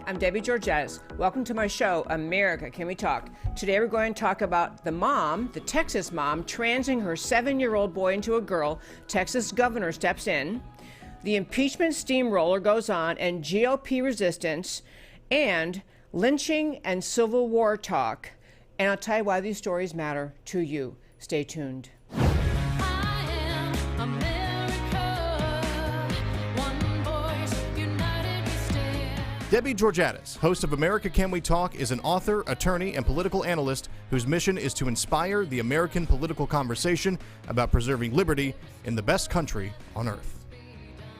Hi, I'm Debbie Georgatos. Welcome to my show, America, Can We Talk? Today we're going to talk about the mom, the Texas mom, transing her 7-year-old boy into a girl. Texas governor steps in. The impeachment steamroller goes on, and GOP resistance, and lynching and Civil War talk. And I'll tell you why these stories matter to you. Stay tuned. Debbie Georgatos, host of America Can We Talk, is an author, attorney, and political analyst whose mission is to inspire the American political conversation about preserving liberty in the best country on earth.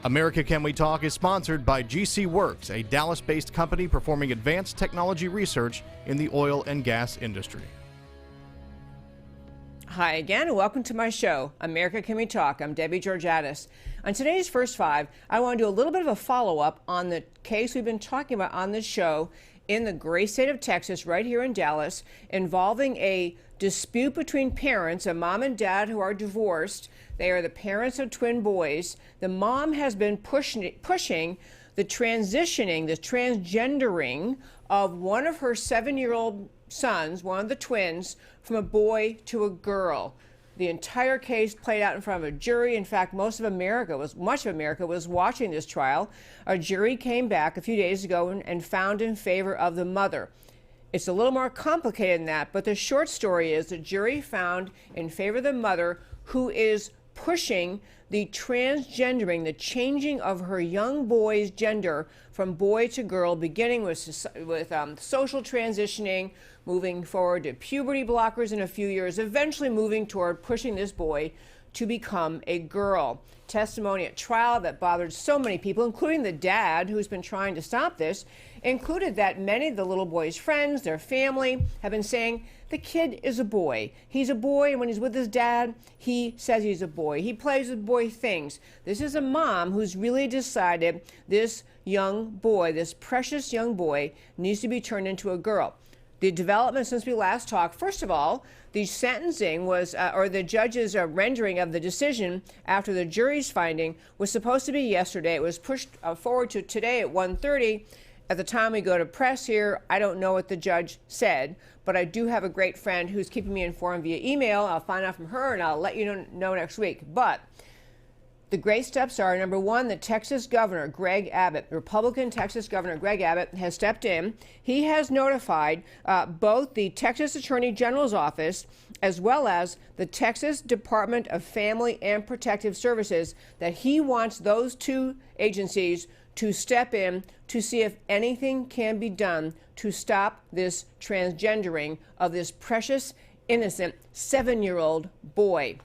America Can We Talk is sponsored by GC Works, a Dallas-based company performing advanced technology research in the oil and gas industry. Hi again, and welcome to my show, America Can We Talk? I'm Debbie Georgatos. On today's First Five, I want to do a little bit of a follow-up on the case we've been talking about on this show in the great state of Texas, right here in Dallas, involving a dispute between parents, a mom and dad who are divorced. They are the parents of twin boys. The mom has been pushing the transitioning, the transgendering of one of her 7-year-old sons, one of the twins, from a boy to a girl. The entire case played out in front of a jury. In fact, much of America was watching this trial. A jury came back a few days ago and found in favor of the mother. It's a little more complicated than that, but the short story is the jury found in favor of the mother, who is pushing the transgendering, the changing of her young boy's gender from boy to girl, beginning with social transitioning, moving forward to puberty blockers in a few years, eventually moving toward pushing this boy to become a girl. Testimony at trial that bothered so many people, including the dad who's been trying to stop this, included that many of the little boy's friends, their family, have been saying the kid is a boy. He's a boy, and when he's with his dad, he says he's a boy. He plays with boy things. This is a mom who's really decided this young boy, this precious young boy, needs to be turned into a girl. The development since we last talked, first of all, the sentencing was, or the judge's rendering of the decision after the jury's finding was supposed to be yesterday. It was pushed forward to today at 1:30. At the time we go to press here, I don't know what the judge said, but I do have a great friend who's keeping me informed via email. I'll find out from her, and I'll let you know next week. But the great steps are, number one, the Texas governor, Greg Abbott, Republican Texas governor Greg Abbott, has stepped in. He has notified both the Texas Attorney General's office as well as the Texas Department of Family and Protective Services that he wants those two agencies to step in to see if anything can be done to stop this transgendering of this precious, innocent 7-year-old boy.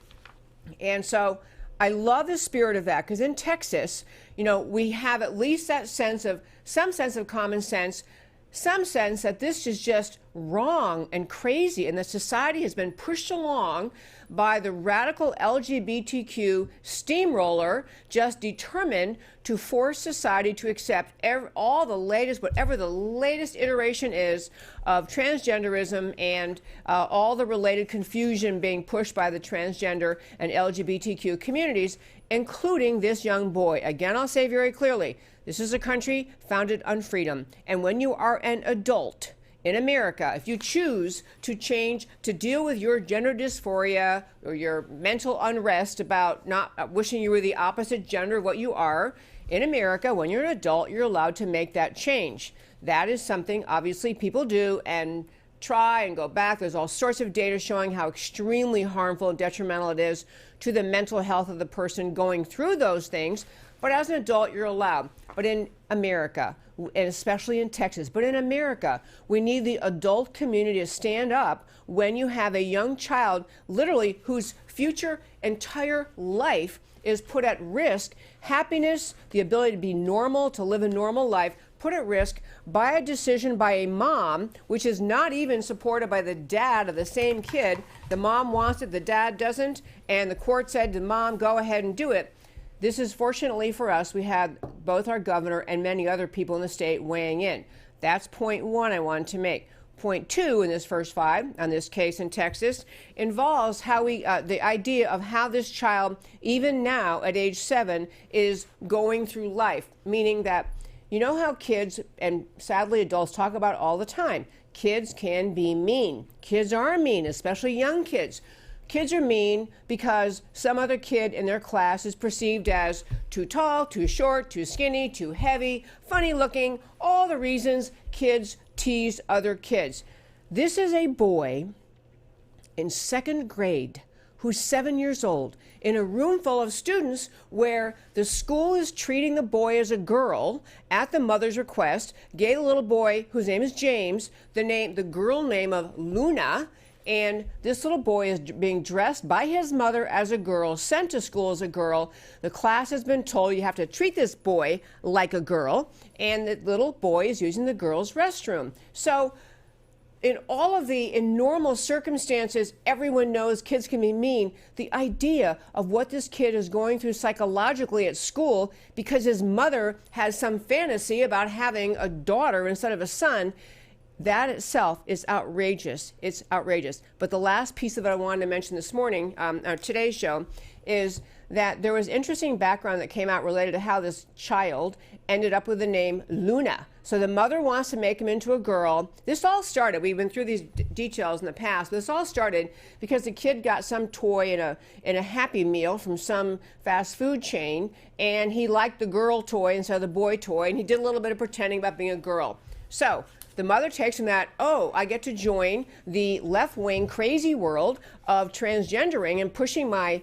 And so I love the spirit of that, because in Texas, we have at least that sense of, some sense of common sense, some sense that this is just wrong and crazy, and that society has been pushed along by the radical LGBTQ steamroller, just determined to force society to accept all the latest, whatever the latest iteration is of transgenderism and all the related confusion being pushed by the transgender and LGBTQ communities, including this young boy. Again, I'll say very clearly, this is a country founded on freedom. And when you are an adult in America, if you choose to change, to deal with your gender dysphoria or your mental unrest about not wishing you were the opposite gender of what you are, in America, when you're an adult, you're allowed to make that change. That is something, obviously, people do and try and go back. There's all sorts of data showing how extremely harmful and detrimental it is to the mental health of the person going through those things. But as an adult, you're allowed. But in America, and especially in Texas, but in America, we need the adult community to stand up when you have a young child, literally, whose future entire life is put at risk. Happiness, the ability to be normal, to live a normal life, put at risk by a decision by a mom, which is not even supported by the dad of the same kid. The mom wants it, the dad doesn't, and the court said to mom, go ahead and do it. This is, fortunately for us, we had both our governor and many other people in the state weighing in. That's point one I wanted to make. Point two in this first five on this case in Texas involves how the idea of how this child, even now at age 7, is going through life, meaning that You know how kids, and sadly adults, talk about it all the time. Kids can be mean. Kids are mean, especially young kids. Kids are mean because some other kid in their class is perceived as too tall, too short, too skinny, too heavy, funny looking, all the reasons kids tease other kids. This is a boy in second grade who's 7 years old in a room full of students where the school is treating the boy as a girl at the mother's request, gave the little boy, whose name is James, the girl name of Luna. And this little boy is being dressed by his mother as a girl, sent to school as a girl. The class has been told you have to treat this boy like a girl, and the little boy is using the girl's restroom. So in normal circumstances, everyone knows kids can be mean. The idea of what this kid is going through psychologically at school because his mother has some fantasy about having a daughter instead of a son, that itself is outrageous. It's outrageous. But the last piece of it I wanted to mention this morning, today's show, is that there was interesting background that came out related to how this child ended up with the name Luna. So the mother wants to make him into a girl. This all started, we've been through these details in the past, but this all started because the kid got some toy in a Happy Meal from some fast food chain, and he liked the girl toy instead of the boy toy, and he did a little bit of pretending about being a girl. So the mother takes him that, oh, I get to join the left-wing crazy world of transgendering and pushing my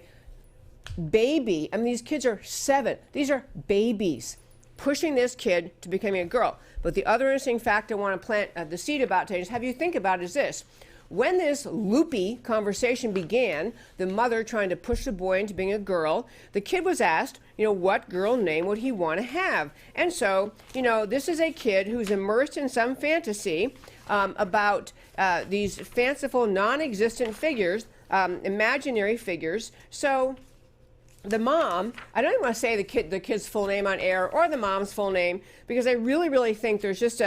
baby. I mean, these kids are 7. These are babies, pushing this kid to becoming a girl. But the other interesting fact I want to plant the seed about today is have you think about is this. When this loopy conversation began, the mother trying to push the boy into being a girl, the kid was asked, what girl name would he want to have? And so, this is a kid who's immersed in some fantasy about these fanciful, non-existent figures, imaginary figures. So the mom, I don't even want to say the kid's full name on air or the mom's full name, because I really, really think there's just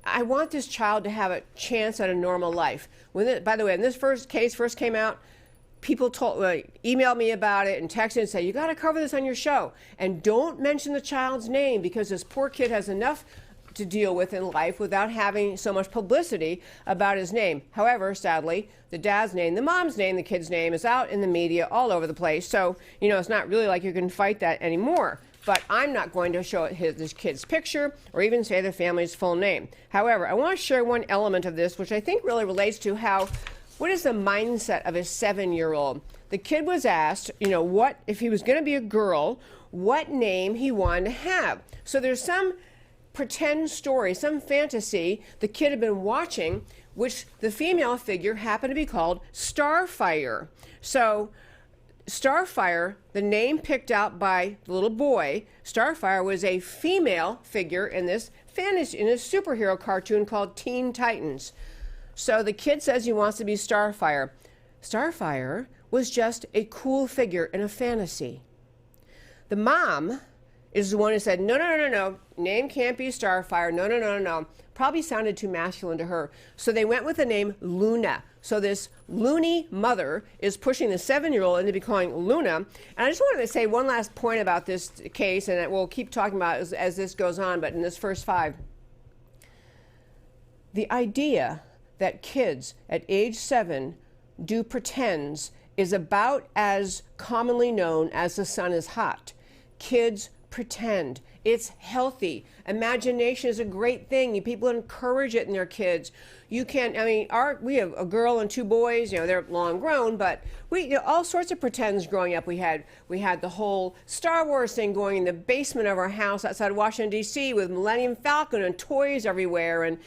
I want this child to have a chance at a normal life. By the way, when this case first came out, people emailed me about it and texted and said, you got to cover this on your show. And don't mention the child's name because this poor kid has enough to deal with in life without having so much publicity about his name. However, sadly, the dad's name, the mom's name, the kid's name is out in the media all over the place. So, it's not really like you can fight that anymore. But I'm not going to show this kid's picture or even say the family's full name. However, I want to share one element of this, which I think really relates to what is the mindset of a 7-year-old? The kid was asked, what, if he was going to be a girl, what name he wanted to have. So there's some pretend story, some fantasy the kid had been watching, which the female figure happened to be called Starfire. So Starfire, the name picked out by the little boy, Starfire was a female figure in this fantasy, in a superhero cartoon called Teen Titans. So the kid says he wants to be Starfire. Starfire was just a cool figure in a fantasy. The mom is the one who said, no, name can't be Starfire, no. Probably sounded too masculine to her. So they went with the name Luna. So this loony mother is pushing the 7-year-old into becoming Luna. And I just wanted to say one last point about this case, and we'll keep talking about it as this goes on, but in this first 5. The idea that kids at age 7 do pretends is about as commonly known as the sun is hot. Kids pretend. It's healthy. Imagination is a great thing. People encourage it in their kids. You can, we have a girl and 2 boys, they're long grown, but we, all sorts of pretends growing up. We had the whole Star Wars thing going in the basement of our house outside Washington, D.C. with Millennium Falcon and toys everywhere and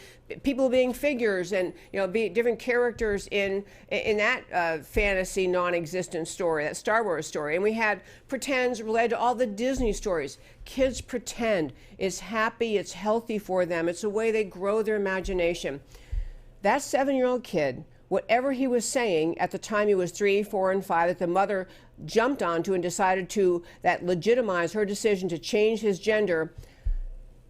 people being figures and, be different characters in that fantasy non-existent story, that Star Wars story. And we had pretends related to all the Disney stories. Kids pretend. It's happy, it's healthy for them. It's a way they grow their imagination. That 7-year-old kid, whatever he was saying at the time he was 3, 4, and 5, that the mother jumped onto and decided to legitimize her decision to change his gender,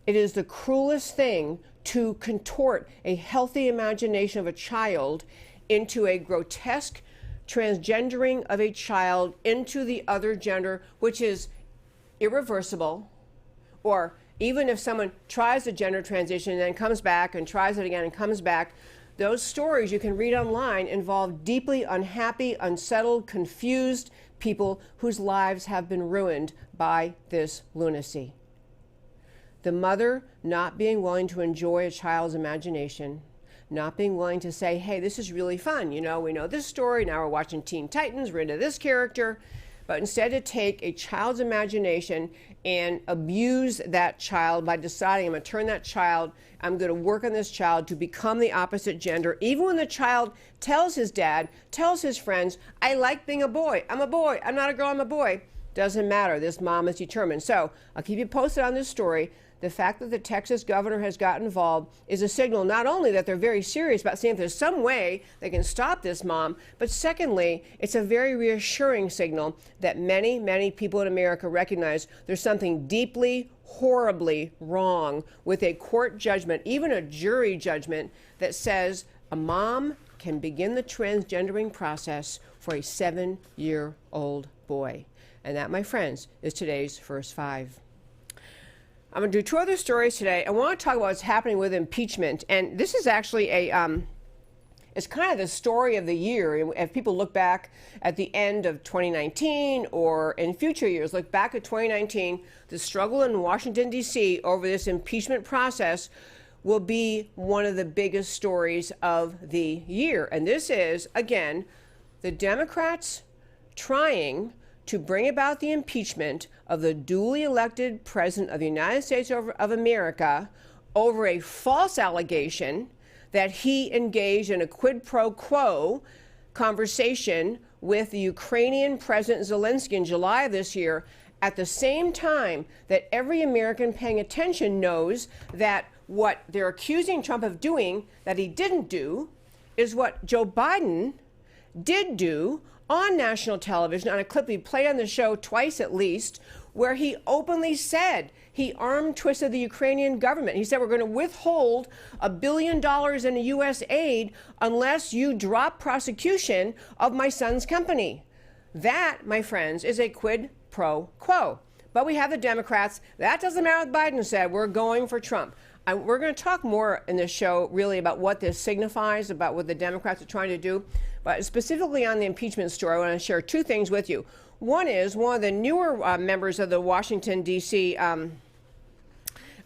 it is the cruelest thing to contort a healthy imagination of a child into a grotesque transgendering of a child into the other gender, which is irreversible or even if someone tries a gender transition and then comes back and tries it again and comes back, those stories you can read online involve deeply unhappy, unsettled, confused people whose lives have been ruined by this lunacy. The mother not being willing to enjoy a child's imagination, not being willing to say, hey, this is really fun. You know, we know this story. Now we're watching Teen Titans. We're into this character. But instead to take a child's imagination and abuse that child by deciding I'm going to turn that child, I'm going to work on this child to become the opposite gender. Even when the child tells his dad, tells his friends, I like being a boy. I'm a boy. I'm not a girl. I'm a boy. Doesn't matter. This mom is determined. So I'll keep you posted on this story. The fact that the Texas governor has got involved is a signal not only that they're very serious about seeing if there's some way they can stop this mom, but secondly, it's a very reassuring signal that many, many people in America recognize there's something deeply, horribly wrong with a court judgment, even a jury judgment, that says a mom can begin the transgendering process for a 7-year-old boy. And that, my friends, is today's First Five. I'm going to do 2 other stories today. I want to talk about what's happening with impeachment. And this is actually it's kind of the story of the year. If people look back at the end of 2019 or in future years, look back at 2019, the struggle in Washington, D.C. over this impeachment process will be one of the biggest stories of the year. And this is, again, the Democrats trying to bring about the impeachment of the duly elected president of the United States of America over a false allegation that he engaged in a quid pro quo conversation with the Ukrainian President Zelensky in July of this year, at the same time that every American paying attention knows that what they're accusing Trump of doing that he didn't do is what Joe Biden did do on national television, on a clip we played on the show twice at least, where he openly said he arm twisted the Ukrainian government. He said, we're going to withhold $1 billion in U.S. aid unless you drop prosecution of my son's company. That, my friends, is a quid pro quo. But we have the Democrats. That doesn't matter what Biden said. We're going for Trump. We're going to talk more in this show really about what this signifies, about what the Democrats are trying to do. But specifically on the impeachment story, I want to share 2 things with you. One is one of the newer members of the Washington, D.C.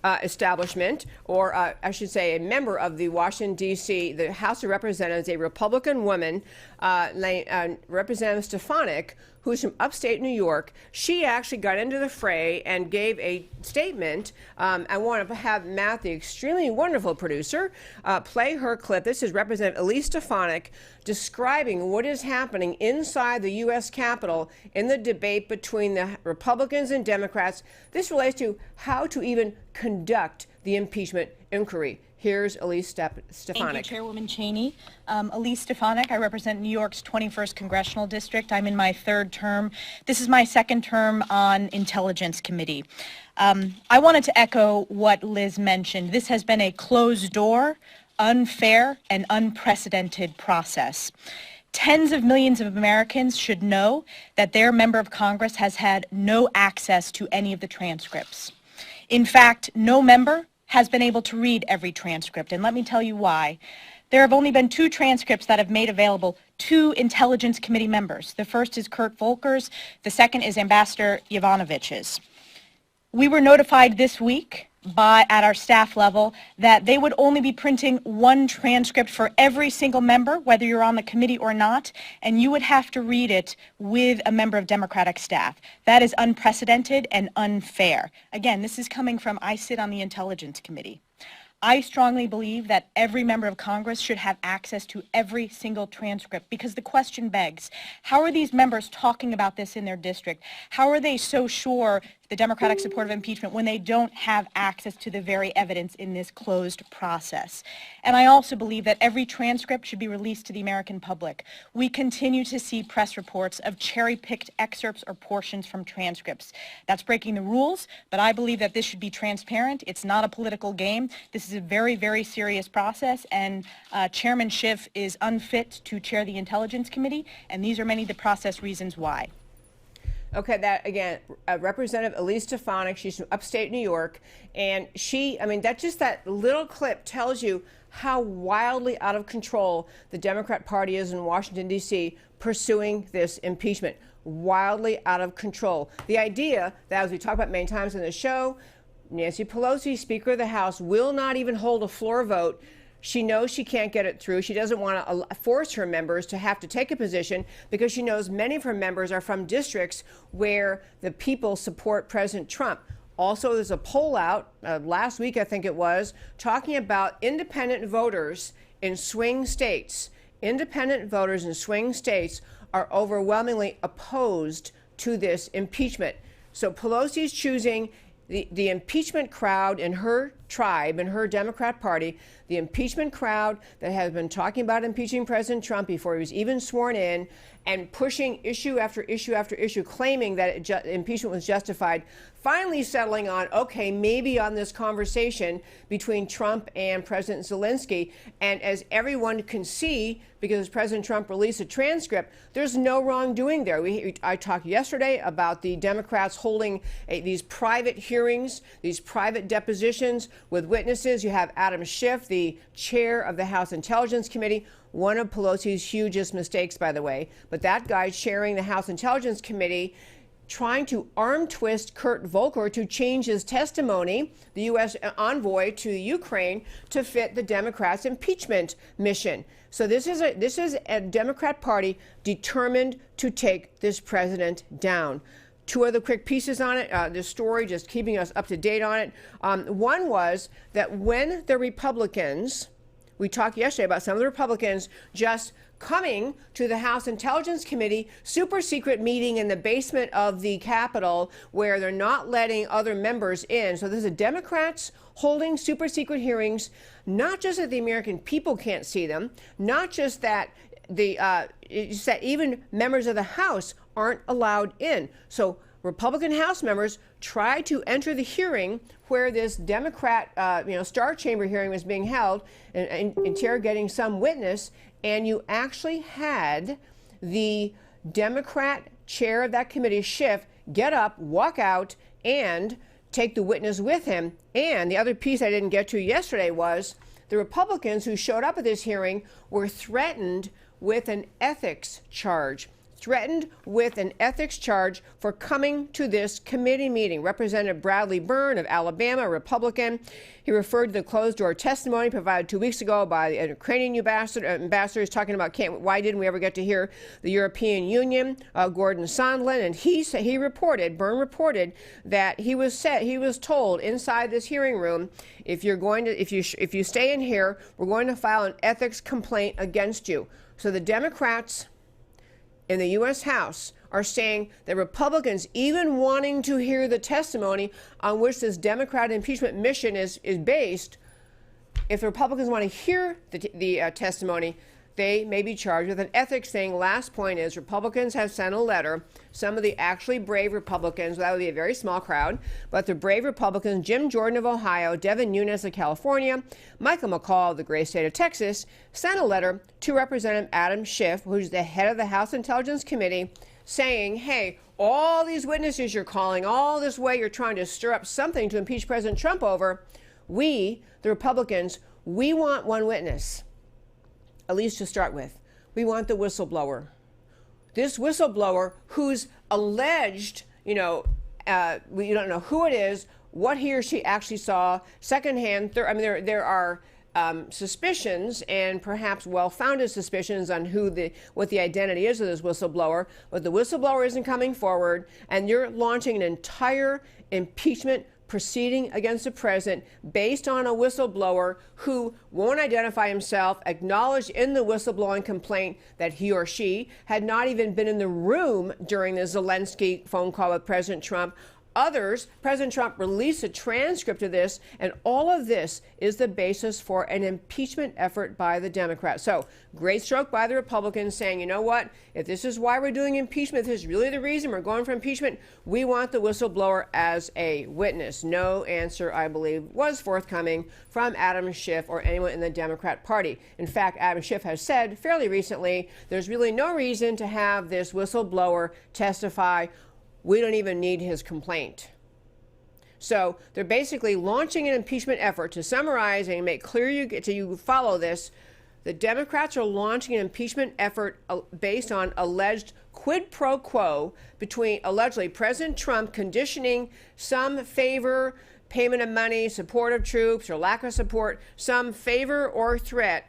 Establishment, or I should say a member of the Washington, D.C., the House of Representatives, a Republican woman, Representative Stefanik, who's from upstate New York. She actually got into the fray and gave a statement. I want to have Matt, the extremely wonderful producer, play her clip. This is Representative Elise Stefanik describing what is happening inside the U.S. Capitol in the debate between the Republicans and Democrats. This relates to how to even conduct the impeachment inquiry. Here's Elise Stefanik. Thank you, Chairwoman Cheney. Elise Stefanik, I represent New York's 21st Congressional District. I'm in my 3rd term. This is my 2nd term on Intelligence Committee. I wanted to echo what Liz mentioned. This has been a closed door, unfair, and unprecedented process. Tens of millions of Americans should know that their member of Congress has had no access to any of the transcripts. In fact, no member has been able to read every transcript, and let me tell you why. There have only been 2 transcripts that have made available to Intelligence Committee members. The first is Kurt Volker's, the second is Ambassador Yovanovitch's. We were notified this week at our staff level that they would only be printing 1 transcript for every single member, whether you're on the committee or not, and you would have to read it with a member of Democratic staff. That is unprecedented and unfair. Again, this is coming from, I sit on the Intelligence Committee. I strongly believe that every member of Congress should have access to every single transcript, because the question begs, how are these members talking about this in their district? How are they so sure the Democratic support of impeachment when they don't have access to the very evidence in this closed process? And I also believe that every transcript should be released to the American public. We continue to see press reports of cherry-picked excerpts or portions from transcripts. That's breaking the rules, but I believe that this should be transparent. It's not a political game. This is a very, very serious process, and Chairman Schiff is unfit to chair the Intelligence Committee, and these are many of the process reasons why. Okay, that again, Representative Elise Stefanik, she's from upstate New York, and that little clip tells you how wildly out of control the Democrat Party is in Washington, D.C., pursuing this impeachment. Wildly out of control. The idea that, as we talked about many times in the show, Nancy Pelosi, Speaker of the House, will not even hold a floor vote. She knows she can't get it through. She doesn't want to force her members to have to take a position because she knows many of her members are from districts where the people support President Trump. Also, there's a poll out last week, I think it was, talking about independent voters in swing states. Independent voters in swing states are overwhelmingly opposed to this impeachment. So Pelosi's choosing the impeachment crowd in her tribe, in her Democrat Party, the impeachment crowd that has been talking about impeaching President Trump before he was even sworn in, and pushing issue after issue after issue, claiming that impeachment was justified, finally settling on, okay, maybe on this conversation between Trump and President Zelensky. And as everyone can see, because President Trump released a transcript, there's no wrongdoing there. I talked yesterday about the Democrats holding these private hearings, these private depositions with witnesses. You have Adam Schiff, the chair of the House Intelligence Committee, one of Pelosi's hugest mistakes, by the way. But that guy chairing the House Intelligence Committee, trying to arm twist Kurt Volker to change his testimony, the U.S. envoy to Ukraine, to fit the Democrats' impeachment mission. So this is a Democrat Party determined to take this president down. Two other quick pieces on it, this story, just keeping us up to date on it. One was that when the Republicans, we talked yesterday about some of the Republicans just coming to the House Intelligence Committee, super secret meeting in the basement of the Capitol where they're not letting other members in. So there's Democrats holding super secret hearings, not just that the American people can't see them, not just that it's that even members of the House aren't allowed in. So Republican House members tried to enter the hearing where this Democrat, Star Chamber hearing was being held and interrogating some witness, and you actually had the Democrat chair of that committee, Schiff, get up, walk out, and take the witness with him. And the other piece I didn't get to yesterday was the Republicans who showed up at this hearing were threatened with an ethics charge. Threatened with an ethics charge for coming to this committee meeting. Representative Bradley Byrne of Alabama, a Republican, he referred to the closed-door testimony provided 2 weeks ago by the Ukrainian ambassador, talking about why didn't we ever get to hear the European Union, Gordon Sondland, and Byrne reported that he was told inside this hearing room, if you stay in here, we're going to file an ethics complaint against you. So the Democrats in the U.S. House are saying that Republicans, even wanting to hear the testimony on which this Democrat impeachment mission is based, if the Republicans want to hear the testimony, they may be charged with an ethics thing. Last point is Republicans have sent a letter. Some of the actually brave Republicans, that would be a very small crowd, but the brave Republicans, Jim Jordan of Ohio, Devin Nunes of California, Michael McCall of the great state of Texas, sent a letter to Representative Adam Schiff, who's the head of the House Intelligence Committee, saying, hey, all these witnesses you're calling, all this way you're trying to stir up something to impeach President Trump over, we, the Republicans, we want one witness. At least to start with, we want the whistleblower. This whistleblower who's alleged, we don't know who it is, what he or she actually saw, secondhand. There are suspicions and perhaps well-founded suspicions on what the identity is of this whistleblower, but the whistleblower isn't coming forward, and you're launching an entire impeachment proceeding against the president based on a whistleblower who won't identify himself, acknowledged in the whistleblowing complaint that he or she had not even been in the room during the Zelensky phone call with President Trump. Others, President Trump released a transcript of this, and all of this is the basis for an impeachment effort by the Democrats. So, great stroke by the Republicans saying, you know what, if this is why we're doing impeachment, if this is really the reason we're going for impeachment, we want the whistleblower as a witness. No answer, I believe, was forthcoming from Adam Schiff or anyone in the Democrat Party. In fact, Adam Schiff has said fairly recently, there's really no reason to have this whistleblower testify. we don't even need his complaint. So they're basically launching an impeachment effort. To summarize and make clear you follow this, the Democrats are launching an impeachment effort based on alleged quid pro quo between allegedly President Trump conditioning some favor, payment of money, support of troops or lack of support, some favor or threat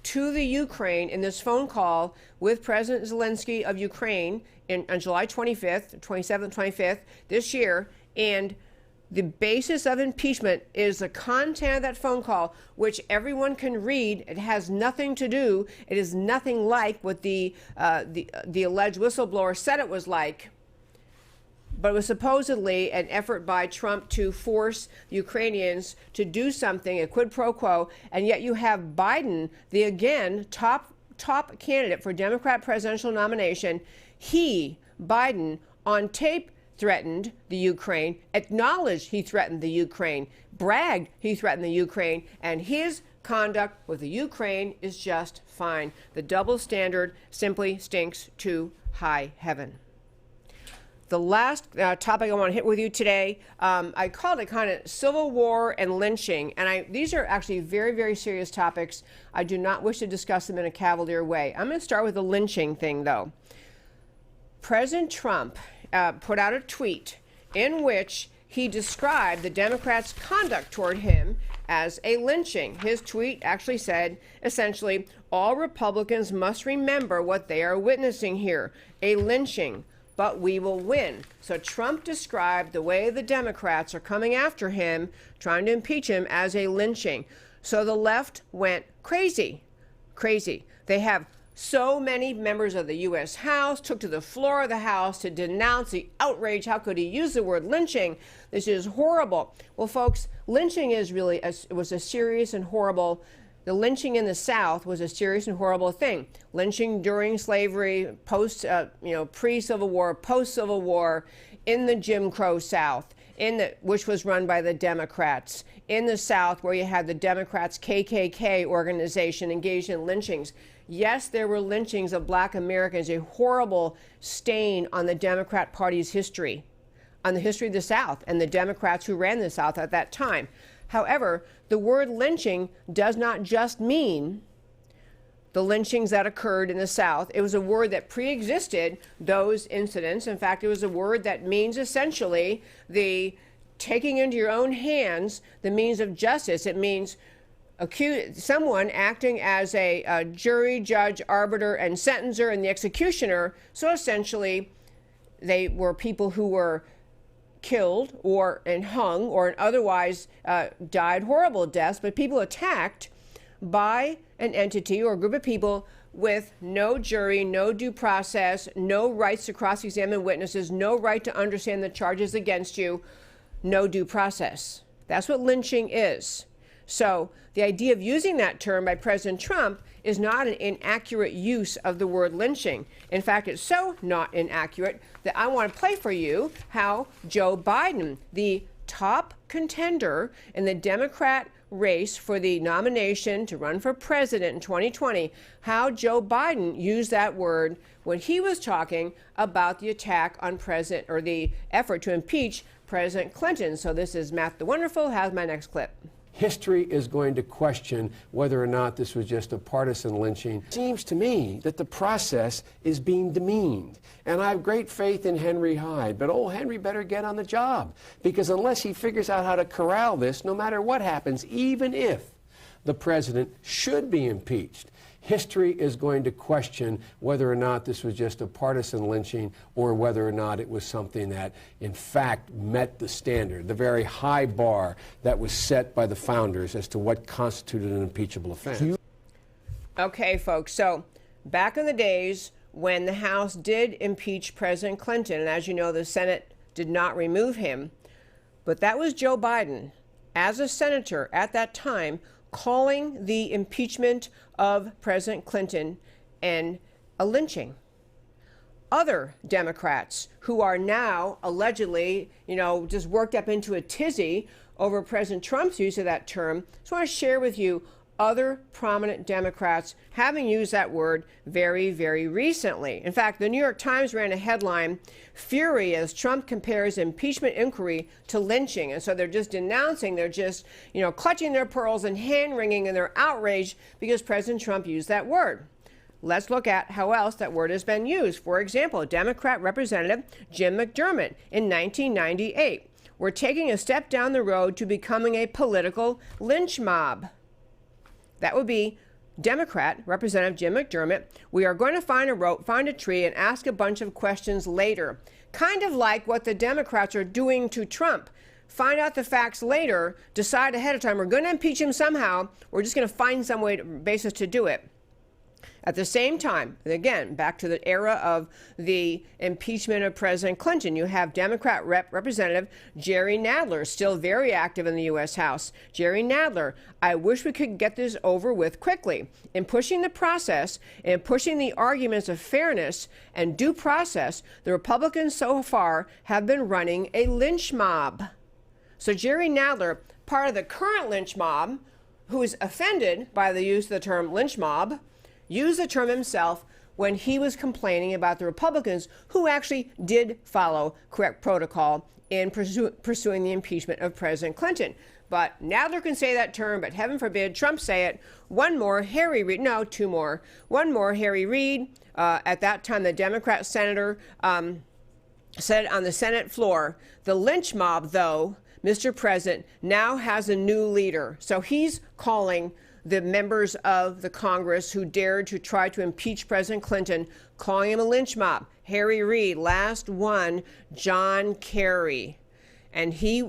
to the Ukraine in this phone call with President Zelensky of Ukraine on July 25th, 27th, 25th this year. And the basis of impeachment is the content of that phone call, which everyone can read. It has nothing to do. It is nothing like what the alleged whistleblower said it was like. But it was supposedly an effort by Trump to force the Ukrainians to do something, a quid pro quo. And yet you have Biden, the again top candidate for Democrat presidential nomination. He, Biden, on tape threatened the Ukraine, acknowledged he threatened the Ukraine, bragged he threatened the Ukraine, and his conduct with the Ukraine is just fine. The double standard simply stinks to high heaven. The last topic I want to hit with you today, I called it kind of civil war and lynching. And these are actually very, very serious topics. I do not wish to discuss them in a cavalier way. I'm going to start with the lynching thing, though. President Trump put out a tweet in which he described the Democrats' conduct toward him as a lynching. His tweet actually said, essentially, all Republicans must remember what they are witnessing here, a lynching. But we will win. So Trump described the way the Democrats are coming after him, trying to impeach him, as a lynching. So the left went crazy. They have so many members of the U.S. House took to the floor of the House to denounce the outrage. How could he use the word lynching? This is horrible. Well, folks, lynching is really was a serious and horrible. The lynching in the South was a serious and horrible thing. Lynching during slavery, pre-Civil War, post-Civil War, in the Jim Crow South, which was run by the Democrats. In the South, where you had the Democrats' KKK organization engaged in lynchings. Yes, there were lynchings of Black Americans, a horrible stain on the Democrat Party's history, on the history of the South and the Democrats who ran the South at that time. However, the word lynching does not just mean the lynchings that occurred in the South. It was a word that pre-existed those incidents. In fact, it was a word that means essentially the taking into your own hands the means of justice. It means someone acting as a jury, judge, arbiter, and sentencer, and the executioner. So essentially, they were people who were killed and hung or otherwise died horrible deaths, but people attacked by an entity or a group of people with no jury, no due process, no rights to cross-examine witnesses, no right to understand the charges against you, no due process. That's what lynching is. So the idea of using that term by President Trump is not an inaccurate use of the word lynching. In fact, it's so not inaccurate that I want to play for you how Joe Biden, the top contender in the Democrat race for the nomination to run for president in 2020, how Joe Biden used that word when he was talking about the attack on President, or the effort to impeach President Clinton. So this is Matt the Wonderful. How's my next clip? History is going to question whether or not this was just a partisan lynching. It seems to me that the process is being demeaned. And I have great faith in Henry Hyde, but old Henry better get on the job. Because unless he figures out how to corral this, no matter what happens, even if the president should be impeached, history is going to question whether or not this was just a partisan lynching or whether or not it was something that, in fact, met the standard, the very high bar that was set by the founders as to what constituted an impeachable offense. Okay, folks, so back in the days when the House did impeach President Clinton, and as you know, the Senate did not remove him, but that was Joe Biden, as a senator at that time, calling the impeachment of President Clinton a lynching. Other Democrats who are now allegedly, just worked up into a tizzy over President Trump's use of that term, just want to share with you other prominent Democrats having used that word very, very recently. In fact, the New York Times ran a headline, "Fury as Trump compares impeachment inquiry to lynching." And so they're just denouncing, they're just, clutching their pearls and hand-wringing in their outrage because President Trump used that word. Let's look at how else that word has been used. For example, Democrat Representative Jim McDermott in 1998. "We're taking a step down the road to becoming a political lynch mob." That would be Democrat Representative Jim McDermott. "We are going to find a tree and ask a bunch of questions later." Kind of like what the Democrats are doing to Trump. Find out the facts later, decide ahead of time, we're going to impeach him somehow, we're just going to find some basis to do it. At the same time, again, back to the era of the impeachment of President Clinton, you have Democrat Representative Jerry Nadler, still very active in the U.S. House. Jerry Nadler, "I wish we could get this over with quickly. In pushing the process and pushing the arguments of fairness and due process, the Republicans so far have been running a lynch mob." So Jerry Nadler, part of the current lynch mob, who is offended by the use of the term lynch mob, used the term himself when he was complaining about the Republicans who actually did follow correct protocol in pursuing the impeachment of President Clinton. But Nadler can say that term, but heaven forbid Trump say it. One more, Harry Reid, no, two more. One more, Harry Reid, at that time the Democrat senator, said on the Senate floor, "The lynch mob, though, Mr. President, now has a new leader." So he's calling the members of the Congress who dared to try to impeach President Clinton, calling him a lynch mob. Harry Reid, last one, John Kerry. And he,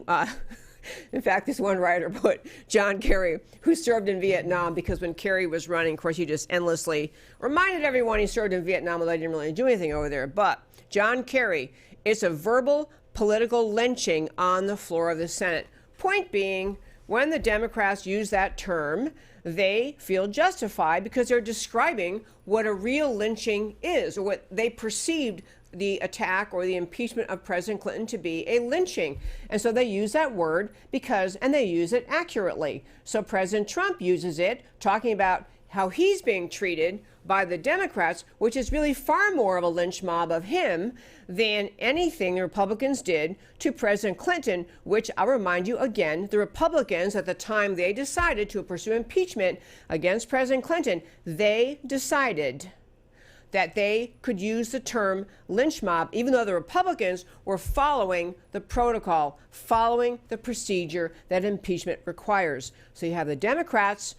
in fact, this one writer put John Kerry, who served in Vietnam, because when Kerry was running, of course, he just endlessly reminded everyone he served in Vietnam, although he didn't really do anything over there. But John Kerry, it's a verbal political lynching on the floor of the Senate. Point being, when the Democrats use that term, they feel justified because they're describing what a real lynching is, or what they perceived the attack or the impeachment of President Clinton to be, a lynching. And so they use that word and they use it accurately. So President Trump uses it, talking about how he's being treated by the Democrats, which is really far more of a lynch mob of him than anything the Republicans did to President Clinton, which I'll remind you again, the Republicans at the time they decided to pursue impeachment against President Clinton, they decided that they could use the term lynch mob, even though the Republicans were following the protocol, following the procedure that impeachment requires. So you have the Democrats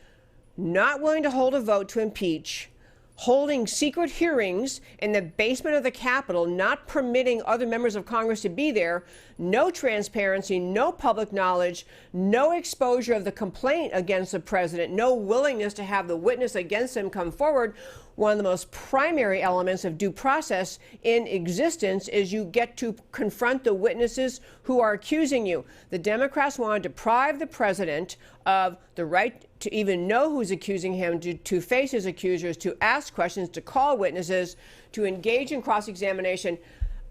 not willing to hold a vote to impeach, holding secret hearings in the basement of the Capitol, not permitting other members of Congress to be there, no transparency, no public knowledge, no exposure of the complaint against the president, no willingness to have the witness against him come forward. One of the most primary elements of due process in existence is you get to confront the witnesses who are accusing you. The Democrats want to deprive the president of the right to even know who's accusing him, to face his accusers, to ask questions, to call witnesses, to engage in cross-examination.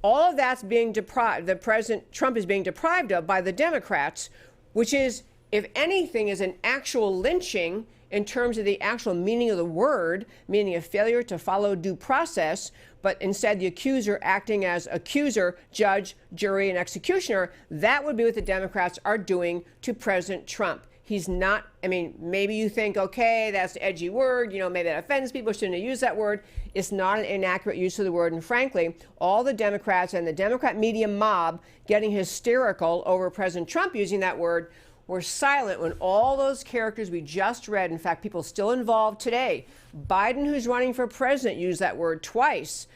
All of that's being deprived, the President Trump is being deprived of by the Democrats, which is, if anything, is an actual lynching in terms of the actual meaning of the word, meaning a failure to follow due process, but instead the accuser acting as accuser, judge, jury, and executioner. That would be what the Democrats are doing to President Trump. He's not, maybe you think, okay, that's an edgy word, maybe that offends people, shouldn't have used that word. It's not an inaccurate use of the word. And frankly, all the Democrats and the Democrat media mob getting hysterical over President Trump using that word were silent when all those characters we just read, in fact, people still involved today. Biden, who's running for president, used that word twice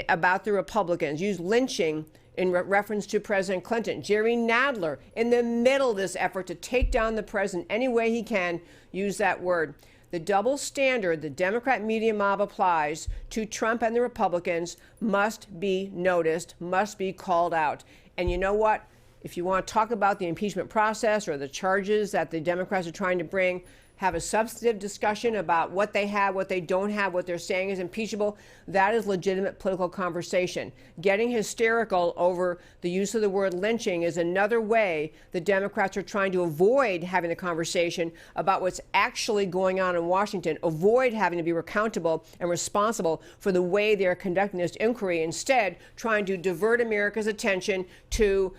about the Republicans, used lynching in reference to President Clinton. Jerry Nadler, in the middle of this effort to take down the president any way he can, used that word. The double standard the Democrat media mob applies to Trump and the Republicans must be noticed, must be called out. And you know what? If you want to talk about the impeachment process or the charges that the Democrats are trying to bring, have a substantive discussion about what they have, what they don't have, what they're saying is impeachable, that is legitimate political conversation. Getting hysterical over the use of the word lynching is another way the Democrats are trying to avoid having the conversation about what's actually going on in Washington, avoid having to be accountable and responsible for the way they're conducting this inquiry, instead trying to divert America's attention to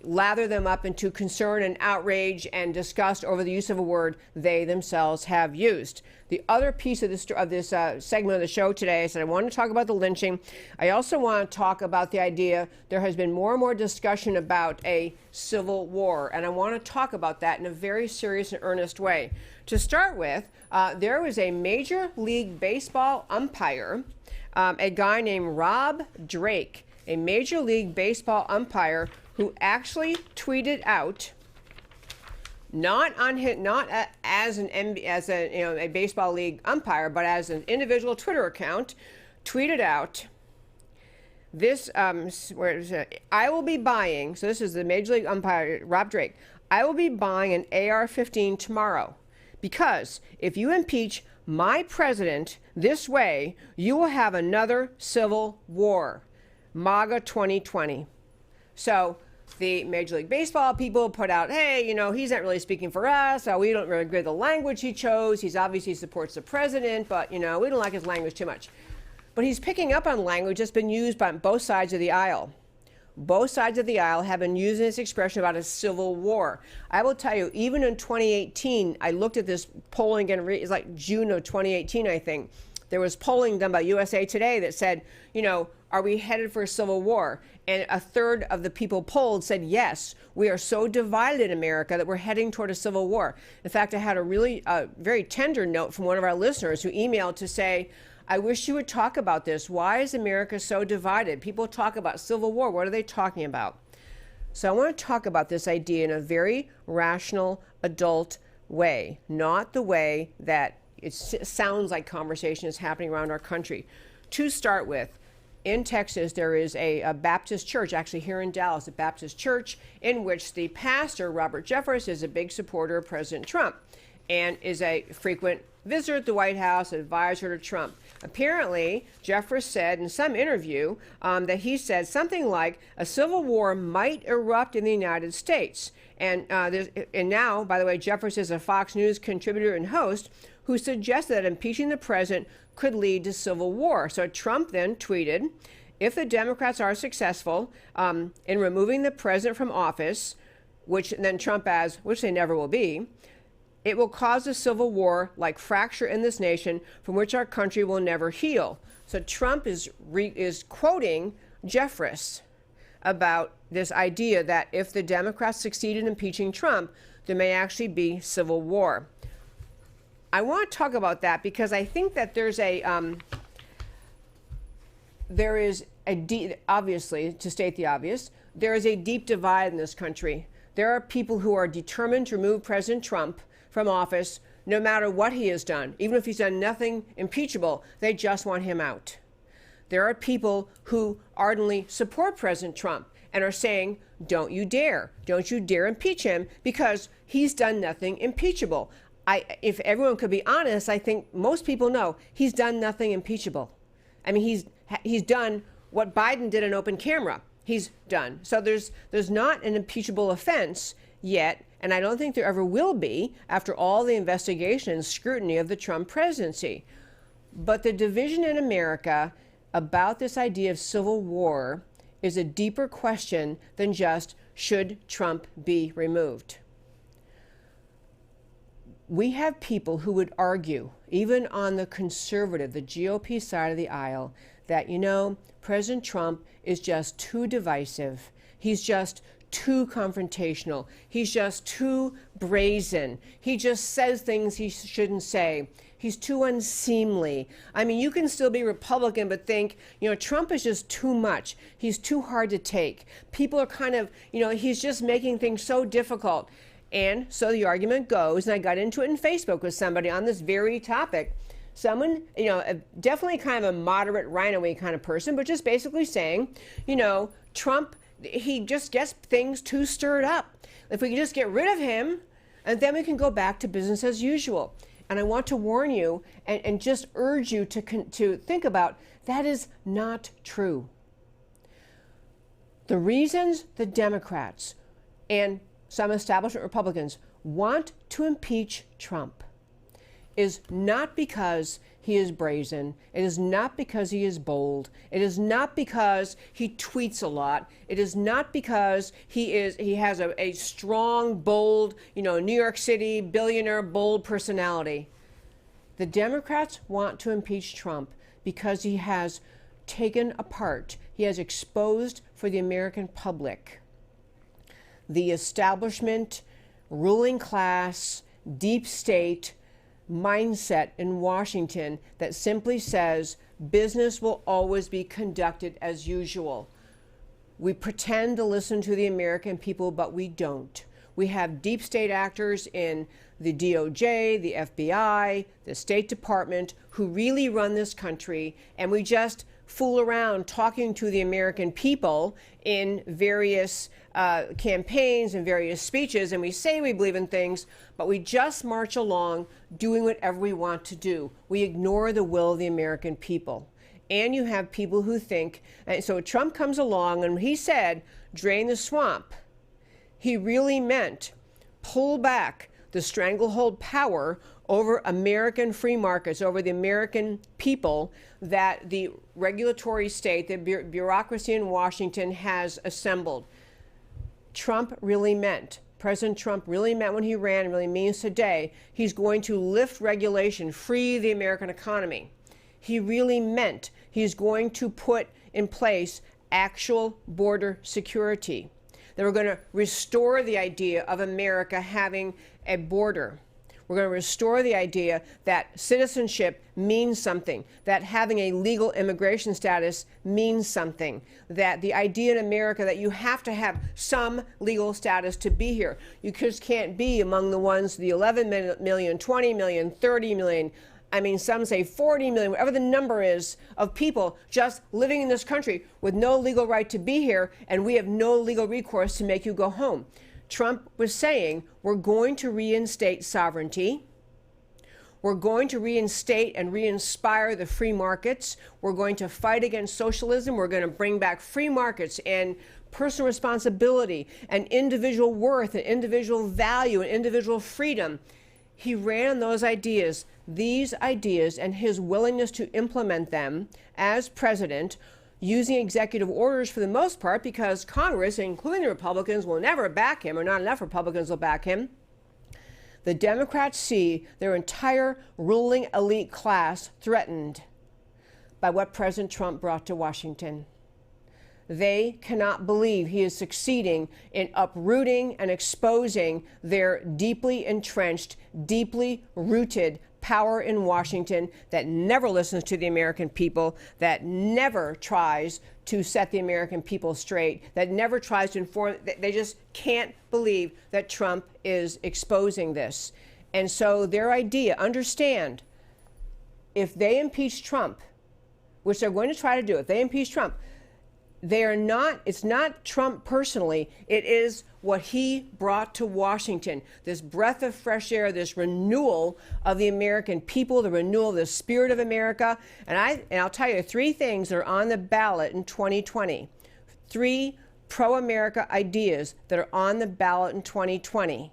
lather them up into concern and outrage and disgust over the use of a word they themselves have used. The other piece of this segment of the show today is that I want to talk about the lynching. I also want to talk about the idea there has been more and more discussion about a civil war, and I want to talk about that in a very serious and earnest way. To start with, there was a Major League Baseball umpire, a guy named Rob Drake, a Major League Baseball umpire who actually tweeted out, not as a baseball league umpire, but as an individual Twitter account, tweeted out this. Where is it? I will be buying. So this is the Major League umpire Rob Drake. I will be buying an AR-15 tomorrow, because if you impeach my president this way, you will have another civil war. MAGA 2020. So the Major League Baseball people put out, hey, he's not really speaking for us. We don't really agree with the language he chose. He's obviously supports the president, but, we don't like his language too much. But he's picking up on language that's been used by both sides of the aisle. Both sides of the aisle have been using this expression about a civil war. I will tell you, even in 2018, I looked at this polling again, it's like June of 2018, I think. There was polling done by USA Today that said, are we headed for a civil war? And a third of the people polled said, yes, we are so divided in America that we're heading toward a civil war. In fact, I had a really very tender note from one of our listeners who emailed to say, I wish you would talk about this. Why is America so divided? People talk about civil war. What are they talking about? So I want to talk about this idea in a very rational, adult way, not the way that it sounds like conversation is happening around our country. To start with, in Texas, there is a Baptist church, actually here in Dallas, a Baptist church, in which the pastor, Robert Jeffress, is a big supporter of President Trump and is a frequent visitor at the White House, advisor to Trump. Apparently, Jeffress said in some interview that he said something like a civil war might erupt in the United States. And now, by the way, Jeffress is a Fox News contributor and host who suggested that impeaching the president could lead to civil war. So Trump then tweeted, if the Democrats are successful in removing the president from office, which then Trump adds, which they never will be, it will cause a civil war like fracture in this nation from which our country will never heal. So Trump is quoting Jeffress about this idea that if the Democrats succeed in impeaching Trump, there may actually be civil war. I want to talk about that because I think that there is obviously, to state the obvious, there is a deep divide in this country. There are people who are determined to remove President Trump from office no matter what he has done. Even if he's done nothing impeachable, they just want him out. There are people who ardently support President Trump and are saying, don't you dare impeach him because he's done nothing impeachable. If everyone could be honest, I think most people know he's done nothing impeachable. I mean, he's done what Biden did in open camera. He's done. So there's not an impeachable offense yet, and I don't think there ever will be after all the investigation and scrutiny of the Trump presidency. But the division in America about this idea of civil war is a deeper question than just should Trump be removed. We have people who would argue, even on the conservative, the GOP side of the aisle, that, President Trump is just too divisive. He's just too confrontational. He's just too brazen. He just says things he shouldn't say. He's too unseemly. I mean, you can still be Republican, but think, Trump is just too much. He's too hard to take. People are kind of, he's just making things so difficult. And so the argument goes, and I got into it in Facebook with somebody on this very topic. Someone, definitely kind of a moderate rhino-y kind of person, but just basically saying, Trump, he just gets things too stirred up. If we can just get rid of him, and then we can go back to business as usual. And I want to warn you and just urge you to think about that is not true. The reasons the Democrats and some establishment Republicans want to impeach Trump is not because he is brazen. It is not because he is bold. It is not because he tweets a lot. It is not because he has a strong, bold, New York City billionaire, bold personality. The Democrats want to impeach Trump because he has taken apart, he has exposed for the American public the establishment, ruling class, deep state mindset in Washington that simply says business will always be conducted as usual. We pretend to listen to the American people, but we don't. We have deep state actors in the DOJ, the FBI, the State Department who really run this country, and we just fool around talking to the American people in various campaigns and various speeches, and we say we believe in things, but we just march along doing whatever we want to do. We ignore the will of the American people. And you have people who think, and so Trump comes along and he said, drain the swamp. He really meant pull back the stranglehold power over American free markets, over the American people that the regulatory state, the bureaucracy in Washington has assembled. Trump really meant, President Trump really meant when he ran, and really means today, he's going to lift regulation, free the American economy. He really meant he's going to put in place actual border security. That we're going to restore the idea of America having a border. We're going to restore the idea that citizenship means something, that having a legal immigration status means something, that the idea in America that you have to have some legal status to be here. You just can't be among the ones, the 11 million, 20 million, 30 million, I mean, some say 40 million, whatever the number is, of people just living in this country with no legal right to be here, and we have no legal recourse to make you go home. Trump was saying, we're going to reinstate sovereignty. We're going to reinstate and re-inspire the free markets. We're going to fight against socialism. We're going to bring back free markets and personal responsibility and individual worth and individual value and individual freedom. He ran those ideas, these ideas, and his willingness to implement them as president using executive orders for the most part because Congress, including the Republicans, will never back him, or not enough Republicans will back him. The Democrats see their entire ruling elite class threatened by what President Trump brought to Washington. They cannot believe he is succeeding in uprooting and exposing their deeply entrenched, deeply rooted power in Washington that never listens to the American people, that never tries to set the American people straight, that never tries to inform. They just can't believe that Trump is exposing this. And so their idea, understand, if they impeach Trump, which they're going to try to do, if they impeach Trump, it's not Trump personally, it is what he brought to Washington, this breath of fresh air, this renewal of the American people, the renewal of the spirit of America. And I'll tell you 3 things that are on the ballot in 2020. 3 pro-America ideas that are on the ballot in 2020.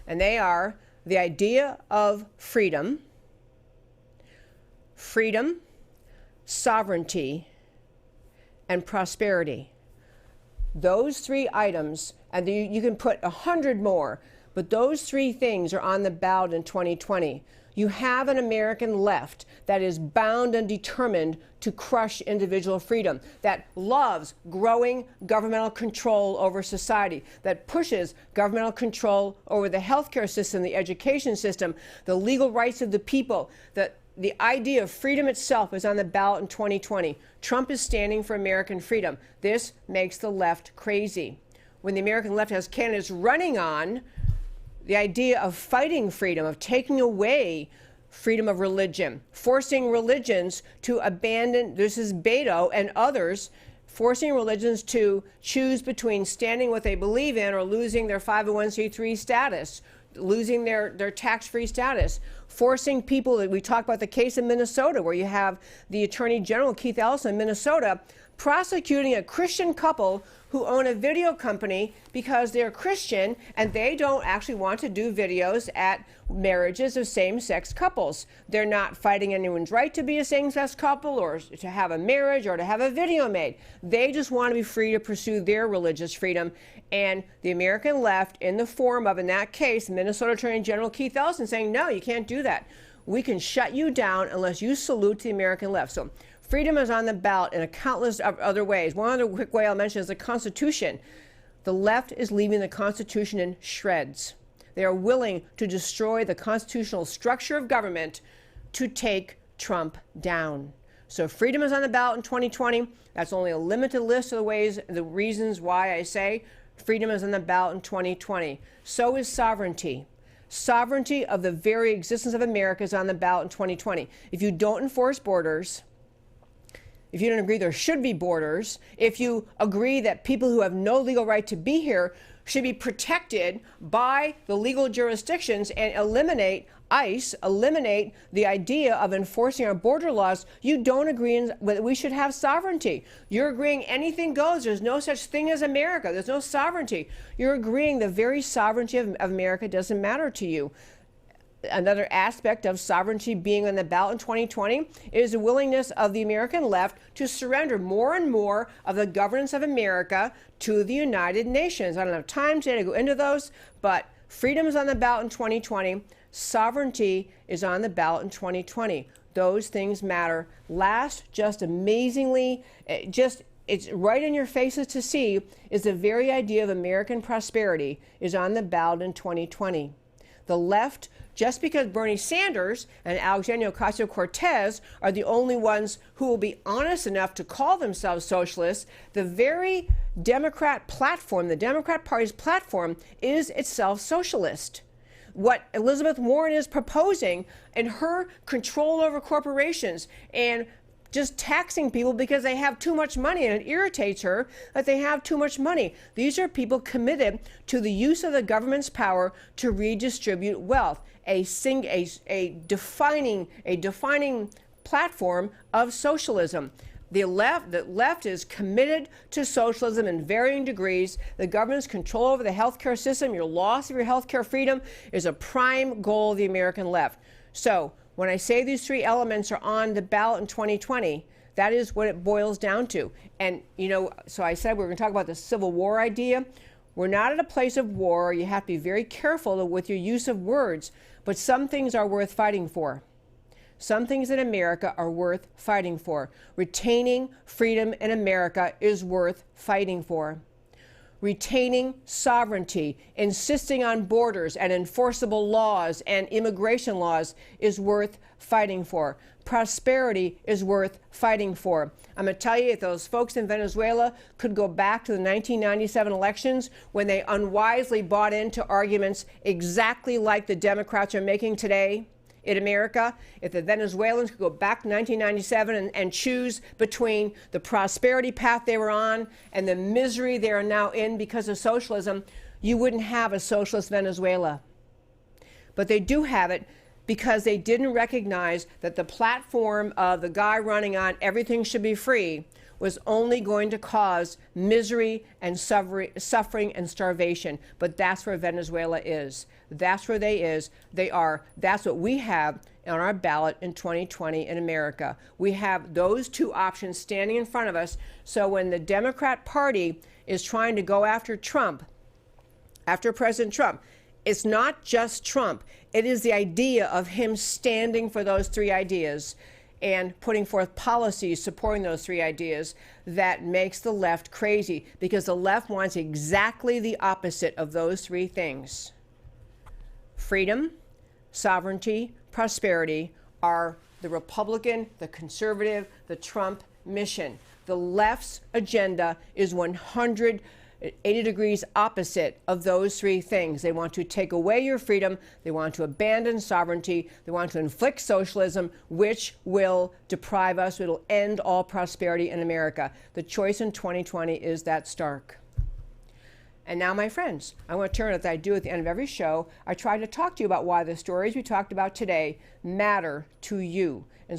And they are the idea of freedom, sovereignty, and prosperity. Those 3 items, and you can put 100 more, but those 3 things are on the ballot in 2020. You have an American left that is bound and determined to crush individual freedom, that loves growing governmental control over society, that pushes governmental control over the healthcare system, the education system, the legal rights of the people, the idea of freedom itself is on the ballot in 2020. Trump is standing for American freedom. This makes the left crazy. When the American left has candidates running on the idea of fighting freedom, of taking away freedom of religion, forcing religions to abandon, this is Beto and others, forcing religions to choose between standing what they believe in or losing their 501c3 status, losing their tax-free status, forcing people. We talk about the case in Minnesota where you have the Attorney General, Keith Ellison in Minnesota, prosecuting a Christian couple who own a video company because they're Christian and they don't actually want to do videos at marriages of same-sex couples. They're not fighting anyone's right to be a same-sex couple or to have a marriage or to have a video made. They just want to be free to pursue their religious freedom. And the American left, in the form of, in that case, Minnesota Attorney General Keith Ellison, saying, no, you can't do that. We can shut you down unless you salute the American left. So freedom is on the ballot in a countless of other ways. One other quick way I'll mention is the Constitution. The left is leaving the Constitution in shreds. They are willing to destroy the constitutional structure of government to take Trump down. So freedom is on the ballot in 2020. That's only a limited list of the reasons why I say freedom is on the ballot in 2020. So is sovereignty. Sovereignty of the very existence of America is on the ballot in 2020. If you don't enforce borders, if you don't agree there should be borders, if you agree that people who have no legal right to be here should be protected by the legal jurisdictions and eliminate ICE, eliminate the idea of enforcing our border laws, you don't agree that we should have sovereignty. You're agreeing anything goes. There's no such thing as America. There's no sovereignty. You're agreeing the very sovereignty of America doesn't matter to you. Another aspect of sovereignty being on the ballot in 2020 is the willingness of the American left to surrender more and more of the governance of America to the United Nations. I don't have time today to go into those, but freedom is on the ballot in 2020. Sovereignty is on the ballot in 2020. Those things matter. Last, just amazingly, it's right in your faces to see, is the very idea of American prosperity is on the ballot in 2020. The left, just because Bernie Sanders and Alexandria Ocasio-Cortez are the only ones who will be honest enough to call themselves socialists, the very Democrat platform, the Democrat Party's platform, is itself socialist. What Elizabeth Warren is proposing in her control over corporations and just taxing people because they have too much money, and it irritates her that they have too much money. These are people committed to the use of the government's power to redistribute wealth, a defining platform of socialism. The left is committed to socialism in varying degrees. The government's control over the healthcare system, your loss of your healthcare freedom, is a prime goal of the American left. So when I say these three elements are on the ballot in 2020, that is what it boils down to. And, so I said we were going to talk about the Civil War idea. We're not at a place of war. You have to be very careful with your use of words. But some things are worth fighting for. Some things in America are worth fighting for. Retaining freedom in America is worth fighting for. Retaining sovereignty, insisting on borders and enforceable laws and immigration laws is worth fighting for. Prosperity is worth fighting for. I'm going to tell you, if those folks in Venezuela could go back to the 1997 elections when they unwisely bought into arguments exactly like the Democrats are making today in America, if the Venezuelans could go back to 1997 and choose between the prosperity path they were on and the misery they are now in because of socialism, you wouldn't have a socialist Venezuela. But they do have it because they didn't recognize that the platform of the guy running on everything should be free was only going to cause misery and suffering and starvation. But that's where Venezuela is. That's where they are. That's what we have on our ballot in 2020 in America. We have those two options standing in front of us. So when the Democrat Party is trying to go after Trump, after President Trump, it's not just Trump. It is the idea of him standing for those three ideas and putting forth policies supporting those three ideas that makes the left crazy, because the left wants exactly the opposite of those three things. Freedom, sovereignty, prosperity are the Republican, the conservative, the Trump mission. The left's agenda is 180 degrees opposite of those three things. They want to take away your freedom. They want to abandon sovereignty. They want to inflict socialism, which will deprive us. It'll end all prosperity in America. The choice in 2020 is that stark. And now, my friends, I want to turn, as I do at the end of every show, I try to talk to you about why the stories we talked about today matter to you, and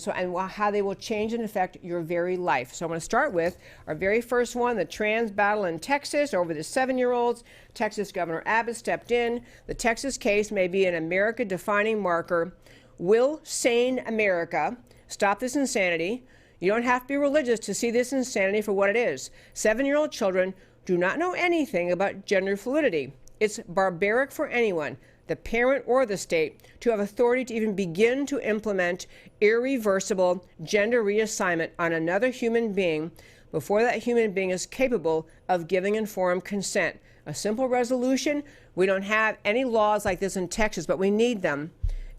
how they will change and affect your very life. So I'm going to start with our very first one, the trans battle in Texas over the 7-year-olds. Texas Governor Abbott stepped in. The Texas case may be an America-defining marker. Will sane America stop this insanity? You don't have to be religious to see this insanity for what it is. 7-year-old children do not know anything about gender fluidity. It's barbaric for anyone, the parent or the state, to have authority to even begin to implement irreversible gender reassignment on another human being before that human being is capable of giving informed consent. A simple resolution. We don't have any laws like this in Texas, but we need them.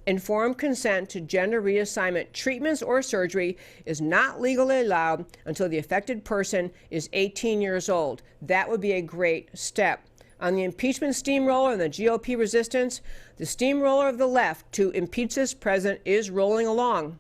Informed consent to gender reassignment treatments or surgery is not legally allowed until the affected person is 18 years old. That would be a great step. On the impeachment steamroller and the GOP resistance, the steamroller of the left to impeach this president is rolling along.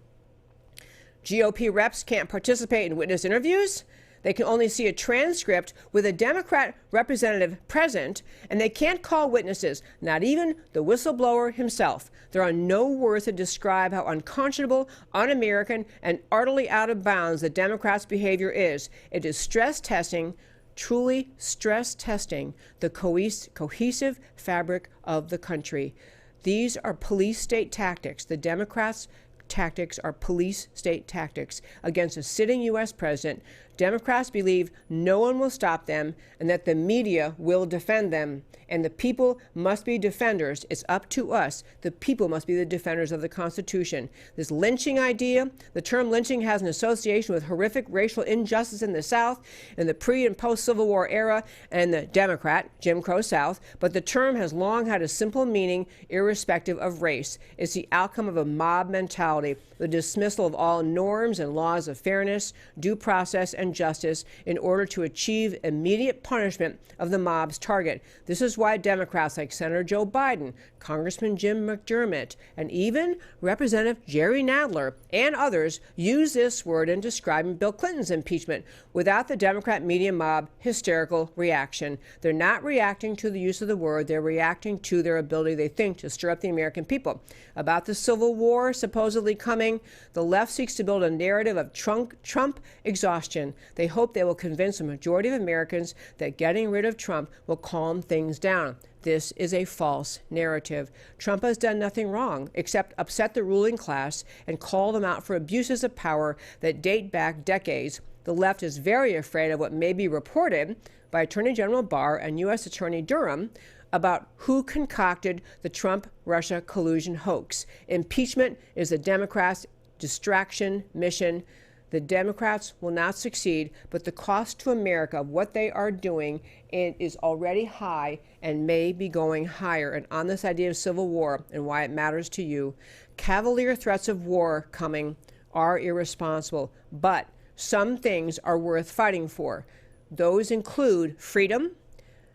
GOP reps can't participate in witness interviews. They can only see a transcript with a Democrat representative present, and they can't call witnesses, not even the whistleblower himself. There are no words to describe how unconscionable, un-American, and utterly out of bounds the Democrats' behavior is. It is stress testing, truly stress testing, the cohesive fabric of the country. These are police state tactics. The Democrats' tactics are police state tactics against a sitting U.S. president. Democrats believe no one will stop them and that the media will defend them. And the people must be defenders. It's up to us. The people must be the defenders of the Constitution. This lynching idea, the term lynching has an association with horrific racial injustice in the South in the pre- and post-Civil War era and the Democrat, Jim Crow South. But the term has long had a simple meaning irrespective of race. It's the outcome of a mob mentality, the dismissal of all norms and laws of fairness, due process, and justice in order to achieve immediate punishment of the mob's target. This is why Democrats like Senator Joe Biden, Congressman Jim McDermott, and even Representative Jerry Nadler and others use this word in describing Bill Clinton's impeachment without the Democrat media mob hysterical reaction. They're not reacting to the use of the word. They're reacting to their ability, they think, to stir up the American people. About the Civil War supposedly coming, the left seeks to build a narrative of Trump exhaustion. They hope they will convince a majority of Americans that getting rid of Trump will calm things down. This is a false narrative. Trump has done nothing wrong except upset the ruling class and call them out for abuses of power that date back decades. The left is very afraid of what may be reported by Attorney General Barr and U.S. Attorney Durham about who concocted the Trump-Russia collusion hoax. Impeachment is the Democrats' distraction mission. The Democrats will not succeed, but the cost to America of what they are doing is already high and may be going higher. And on this idea of civil war and why it matters to you, cavalier threats of war coming are irresponsible, but some things are worth fighting for. Those include freedom,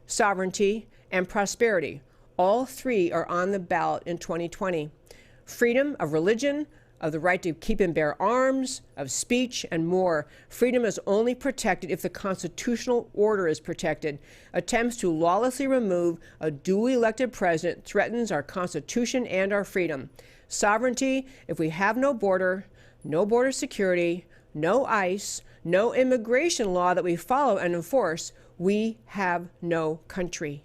sovereignty, and prosperity. All three are on the ballot in 2020. Freedom of religion, of the right to keep and bear arms, of speech, and more. Freedom is only protected if the constitutional order is protected. Attempts to lawlessly remove a duly elected president threatens our Constitution and our freedom. Sovereignty, if we have no border security, no ICE, no immigration law that we follow and enforce, we have no country.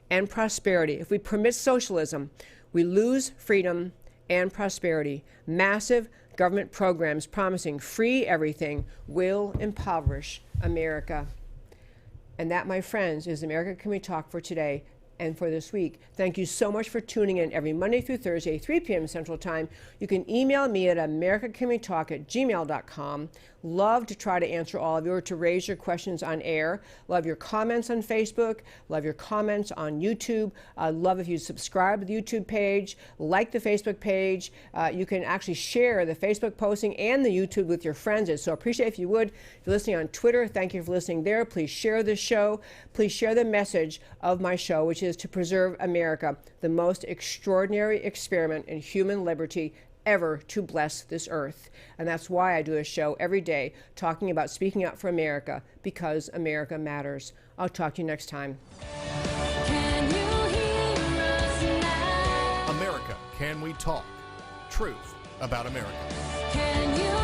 And prosperity, if we permit socialism, we lose freedom and prosperity. Massive government programs promising free everything will impoverish America. And that, my friends, is America Can We Talk for today and for this week. Thank you so much for tuning in every Monday through Thursday, 3 p.m. Central Time. You can email me at americacanwetalk@gmail.com. Love to try to answer all of you or to raise your questions on air. Love your comments on Facebook. Love your comments on YouTube. Love if you subscribe to the YouTube page, like the Facebook page. You can actually share the Facebook posting and the YouTube with your friends. So appreciate if you would. If you're listening on Twitter, thank you for listening there. Please share this show. Please share the message of my show, which is to preserve America, the most extraordinary experiment in human liberty ever to bless this earth. And that's why I do a show every day talking about speaking up for America, because America matters. I'll talk to you next time. America, Can We Talk? Truth about America. Can you